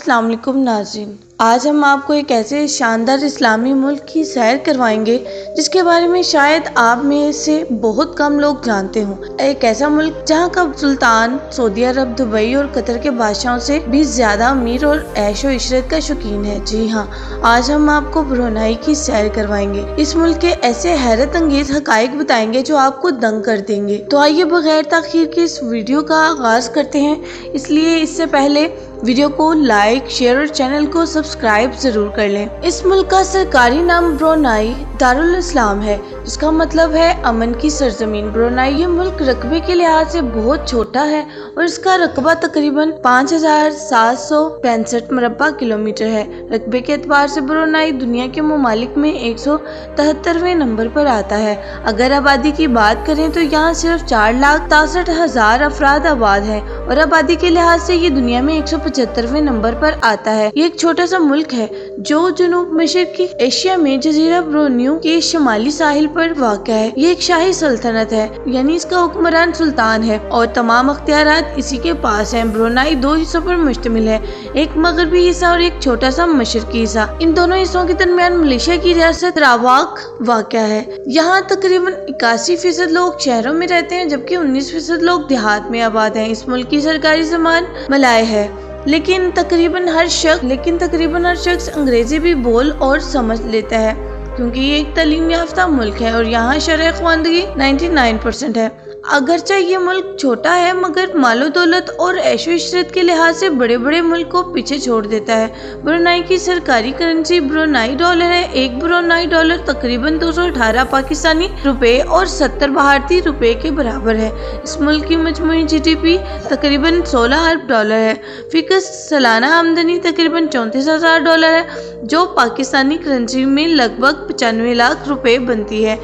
अस्सलाम वालेकुम नाज़रीन, आज हम आपको एक ऐसे शानदार इस्लामी मुल्क की सैर करवाएंगे जिसके बारे में शायद आप में से बहुत कम लोग जानते हों। एक ऐसा मुल्क जहां का सुल्तान सऊदी अरब, दुबई और कतर के बादशाहों से भी ज्यादा अमीर और ऐशो इशरत का शौकीन है। जी हाँ, आज हम आपको ब्रुनाई की सैर करवाएंगे। इस मुल्क के ऐसे हैरत अंगेज हकाइक बताएंगे जो आपको दंग कर देंगे। तो आइए बगैर ताखीर के इस वीडियो का आगाज करते हैं। इसलिए इससे पहले वीडियो को लाइक, शेयर और चैनल को सब्सक्राइब जरूर कर लें। इस मुल्क का सरकारी नाम ब्रुनाई दारुल इस्लाम है, जिसका मतलब है अमन की सरजमीन। ब्रुनाई ये मुल्क रकबे के लिहाज से बहुत छोटा है और इसका रकबा तकरीबन 5765 मुरब्बा किलोमीटर है। रकबे के एतबार से ब्रुनाई दुनिया के ममालिक में 173वें नंबर पर आता है। अगर आबादी की बात करें तो यहाँ सिर्फ 4,63,000 अफराद आबाद हैं और आबादी के लिहाज से ये दुनिया में 175वें नंबर पर आता है। ये एक छोटा सा मुल्क है जो जनूब मशरकी एशिया में जजीरा ब्रुनियो के शुमाली साहिल पर वाक़ है। ये एक शाही सल्तनत है, यानी इसका हुक्मरान सुल्तान है और तमाम अख्तियारात इसी के पास हैं। ब्रुनाई 2 हिस्सों पर मुश्तमिल है, एक मगरबी हिस्सा और एक छोटा सा मशरकी हिस्सा। इन दोनों हिस्सों के दरमियान मलेशिया की रियासत सरावाक वाक़या है। यहाँ तकरीबन 81% लोग शहरों में रहते हैं जबकि 19% लोग देहात में आबाद हैं। इस मुल्क की सरकारी ज़बान मलाय है, लेकिन तकरीबन हर शख्स अंग्रेजी भी बोल और समझ लेता है क्योंकि ये एक तालीम याफ्ता मुल्क है और यहाँ शरह ख्वानदगी 99% है। अगरचे ये मुल्क छोटा है मगर मालो दौलत और ऐशो इशरत के लिहाज से बड़े बड़े मुल्क को पीछे छोड़ देता है। ब्रुनाई की सरकारी करेंसी ब्रुनाई डॉलर है। एक ब्रुनाई डॉलर तकरीबन 218 पाकिस्तानी रुपए और 70 भारतीय रुपए के बराबर है। इस मुल्क की मजमूई GDP तकरीबन 16 अरब डॉलर है। फिक्स सालाना आमदनी तकरीबन 34,000 डॉलर है, जो पाकिस्तानी करेंसी में लगभग 95 लाख रुपए बनती है,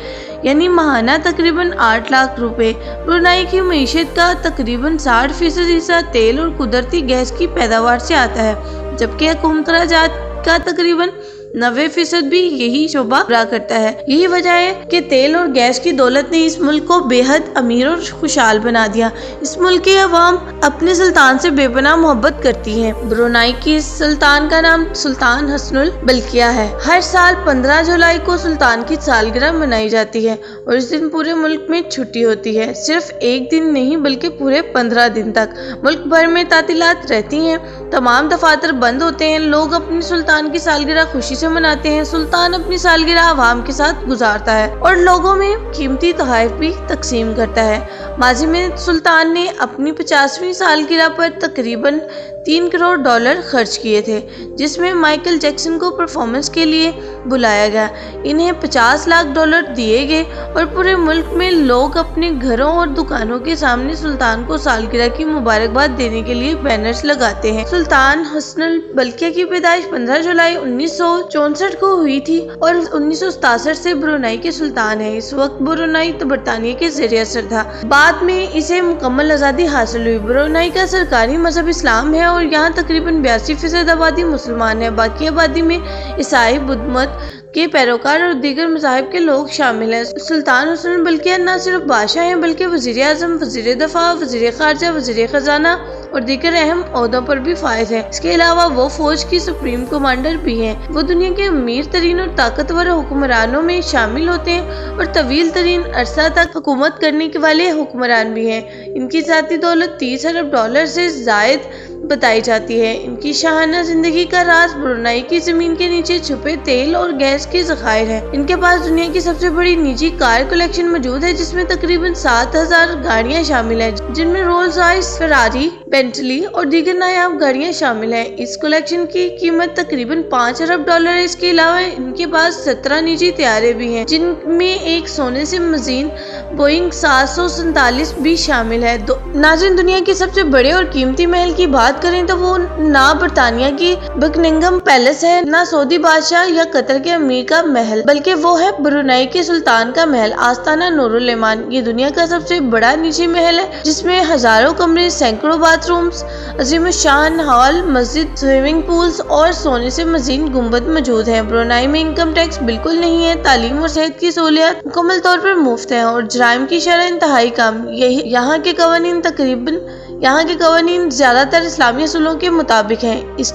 यानी माहाना तकरीबन 8 लाख रुपए। ब्रुनाई की मईशत का तकरीबन 60% हिस्सा तेल और कुदरती गैस की पैदावार से आता है, जबकि हुकूमत खराजात का तकरीबन 90% भी यही शोबा पूरा करता है। यही वजह है कि तेल और गैस की दौलत ने इस मुल्क को बेहद अमीर और खुशहाल बना दिया। इस मुल्क के अवाम अपने सुल्तान से बेपनाह मोहब्बत करती हैं। ब्रुनाई की सुल्तान का नाम सुल्तान हसनुल बल्किया है। हर साल 15 जुलाई को सुल्तान की सालगिरह मनाई जाती है और इस दिन पूरे मुल्क में छुट्टी होती है। सिर्फ एक दिन नहीं बल्कि पूरे 15 दिन तक मुल्क भर में तातीलात रहती हैं। तमाम दफातर बंद होते हैं। लोग अपनी सुल्तान की सालगिरह खुशी से मनाते हैं। सुल्तान अपनी सालगिरह आवाम के साथ गुजारता है और लोगों में कीमती तोहफे भी तकसीम करता है। माजी में सुल्तान ने अपनी 50वीं सालगिरह पर तकरीबन 3 करोड़ डॉलर खर्च किए थे, जिसमें माइकल जैक्सन को परफॉर्मेंस के लिए बुलाया गया। इन्हें 50 लाख डॉलर दिए गए और पूरे मुल्क में लोग अपने घरों और दुकानों के सामने सुल्तान को सालगिरह की मुबारकबाद देने के लिए बैनर्स लगाते हैं। सुल्तान हसनुल बल्किया की पैदाइश 15 जुलाई 1964 को हुई थी और 1967 से ब्रुनाई के सुल्तान है। इस वक्त ब्रुनाई बरतानिया के ज़ेरे असर था। बाद में इसे मुकम्मल आज़ादी हासिल हुई। ब्रुनाई का सरकारी मजहब इस्लाम है और यहाँ तकरीबन 82% आबादी मुसलमान है। बाकी आबादी में ईसाई, बुद्ध मत के पैरोकार और दीगर मज़ाहिब के लोग शामिल हैं। सुल्तान हसनुल बल्किया न सिर्फ बादशाह हैं बल्कि वज़ीर आज़म, वज़ीर दफ़ा, वज़ीर ख़ारजा, वज़ीर ख़जाना और दीगर अहम ओहदों पर भी फायज है। इसके अलावा वो फौज की सुप्रीम कमांडर भी हैं। वो दुनिया के अमीर तरीन और ताकतवर हुक्मरानों में शामिल होते हैं और तवील तरीन अरसा तक हुकूमत करने के वाले हुक्मरान भी हैं। इनकी ज़ाती दौलत 30 अरब डॉलर से ज़ायद बताई जाती है। इनकी शाहाना जिंदगी का राज ब्रुनाई की जमीन के नीचे छुपे तेल और गैस के ज़खायर हैं। इनके पास दुनिया की सबसे बड़ी निजी कार कलेक्शन मौजूद है, जिसमें तकरीबन 7,000 गाड़ियां शामिल हैं, जिनमें रोल्स रॉयस, फरारी, बेंटली और दीगर नायाब गाड़ियां शामिल हैं। इस कलेक्शन की कीमत तकरीबन 5 अरब डॉलर है। इसके अलावा इनके पास 17 निजी तैयारे भी हैं, जिनमें एक सोने से मजीन बोइंग 747 भी शामिल है। नाज़रीन, दुनिया के सबसे बड़े और कीमती महल की बात करें तो वो ना बरतानिया की बकिंघम पैलेस है, ना सऊदी बादशाह या कतर के अमीर का महल, बल्कि वो है ब्रुनाई के सुल्तान का महल, आस्ताना नूरुल एमान। ये दुनिया का सबसे बड़ा निजी महल है, जिसमें हजारों कमरे, सैकड़ों बाथरूम्स, अजीम शान हॉल, मस्जिद, स्विमिंग पूल्स और सोने से मजीन गुंबद मौजूद है। ब्रुनाई में इनकम टैक्स बिल्कुल नहीं है। तालीम और सेहत की सहूलियात मुकम्मल तौर पर मुफ्त है और जराइम की शरह इंतहाई कम। यहाँ के कवानीन तकरीबन यहाँ के قوانین زیادہ تر اسلامی اصولوں کے مطابق ہیں، جس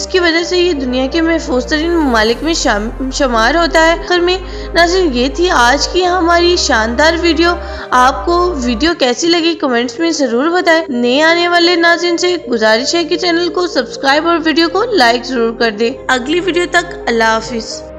کی وجہ سے یہ دنیا کے محفوظ ترین ممالک میں شمار ہوتا ہے۔ آخر میں ناظرین یہ تھی آج کی ہماری شاندار ویڈیو۔ آپ کو ویڈیو کیسی لگی کمنٹس میں ضرور بتائیں۔ نئے آنے والے ناظرین سے گزارش ہے کہ چینل کو سبسکرائب اور ویڈیو کو لائک ضرور کر دیں۔ اگلی ویڈیو تک اللہ حافظ۔